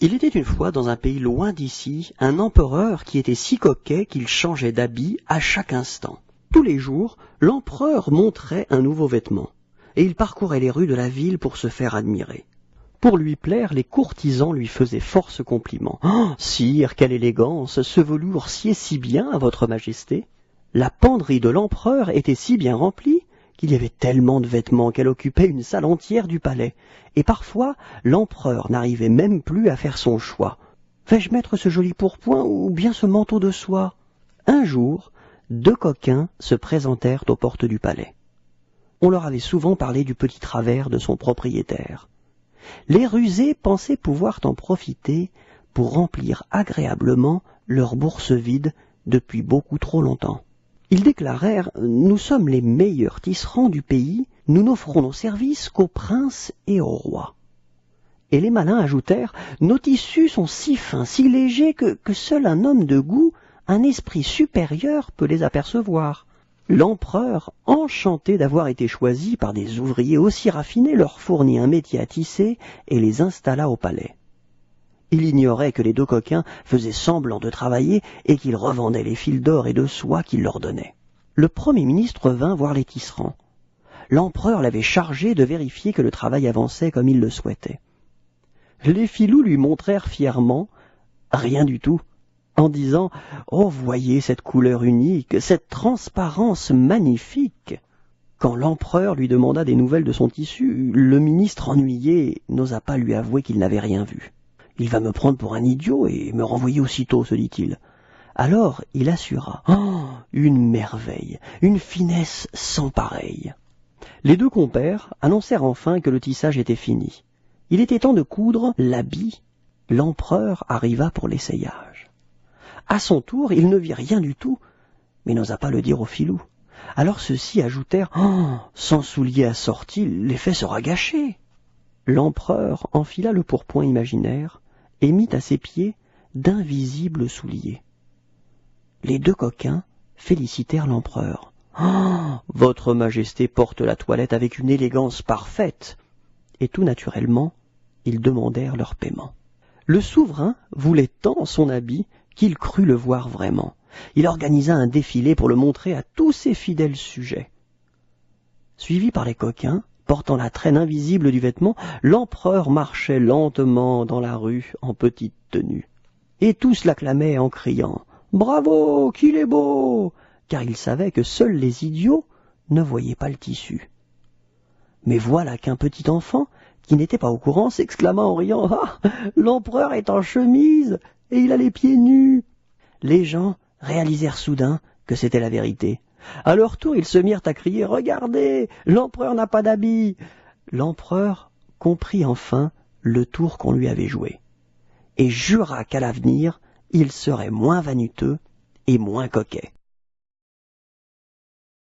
Il était une fois dans un pays loin d'ici, un empereur qui était si coquet qu'il changeait d'habit à chaque instant. Tous les jours, l'empereur montrait un nouveau vêtement, et il parcourait les rues de la ville pour se faire admirer. Pour lui plaire, les courtisans lui faisaient force compliments. « Oh, sire, quelle élégance! Ce velours sied si bien à votre majesté !» La penderie de l'empereur était si bien remplie qu'il y avait tellement de vêtements qu'elle occupait une salle entière du palais, et parfois l'empereur n'arrivait même plus à faire son choix. Vais-je mettre ce joli pourpoint ou bien ce manteau de soie? Un jour, deux coquins se présentèrent aux portes du palais. On leur avait souvent parlé du petit travers de son propriétaire. Les rusés pensaient pouvoir en profiter pour remplir agréablement leur bourse vide depuis beaucoup trop longtemps. Ils déclarèrent « Nous sommes les meilleurs tisserands du pays, nous n'offrons nos services qu'aux princes et aux rois. » Et les malins ajoutèrent « Nos tissus sont si fins, si légers que seul un homme de goût, un esprit supérieur peut les apercevoir. » L'empereur, enchanté d'avoir été choisi par des ouvriers aussi raffinés, leur fournit un métier à tisser et les installa au palais. Il ignorait que les deux coquins faisaient semblant de travailler et qu'ils revendaient les fils d'or et de soie qu'il leur donnait. Le Premier ministre vint voir les tisserands. L'empereur l'avait chargé de vérifier que le travail avançait comme il le souhaitait. Les filous lui montrèrent fièrement rien du tout, en disant « Oh, voyez cette couleur unique, cette transparence magnifique !» Quand l'empereur lui demanda des nouvelles de son tissu, le ministre ennuyé n'osa pas lui avouer qu'il n'avait rien vu. « Il va me prendre pour un idiot et me renvoyer aussitôt, se dit-il. » Alors il assura « Oh, une merveille, une finesse sans pareille !» Les deux compères annoncèrent enfin que le tissage était fini. Il était temps de coudre l'habit. L'empereur arriva pour l'essayage. À son tour, il ne vit rien du tout, mais n'osa pas le dire aux filous. Alors ceux-ci ajoutèrent « Oh, sans souliers assortis, l'effet sera gâché !» L'empereur enfila le pourpoint imaginaire et mit à ses pieds d'invisibles souliers. Les deux coquins félicitèrent l'empereur. « Oh, votre majesté porte la toilette avec une élégance parfaite !» Et tout naturellement, ils demandèrent leur paiement. Le souverain voulait tant son habit qu'il crut le voir vraiment. Il organisa un défilé pour le montrer à tous ses fidèles sujets. Suivi par les coquins, portant la traîne invisible du vêtement, l'empereur marchait lentement dans la rue en petite tenue. Et tous l'acclamaient en criant « Bravo, qu'il est beau !» car ils savaient que seuls les idiots ne voyaient pas le tissu. Mais voilà qu'un petit enfant, qui n'était pas au courant, s'exclama en riant « Ah, l'empereur est en chemise et il a les pieds nus !» Les gens réalisèrent soudain que c'était la vérité. À leur tour, ils se mirent à crier « Regardez, l'empereur n'a pas d'habit !» L'empereur comprit enfin le tour qu'on lui avait joué, et jura qu'à l'avenir, il serait moins vaniteux et moins coquet.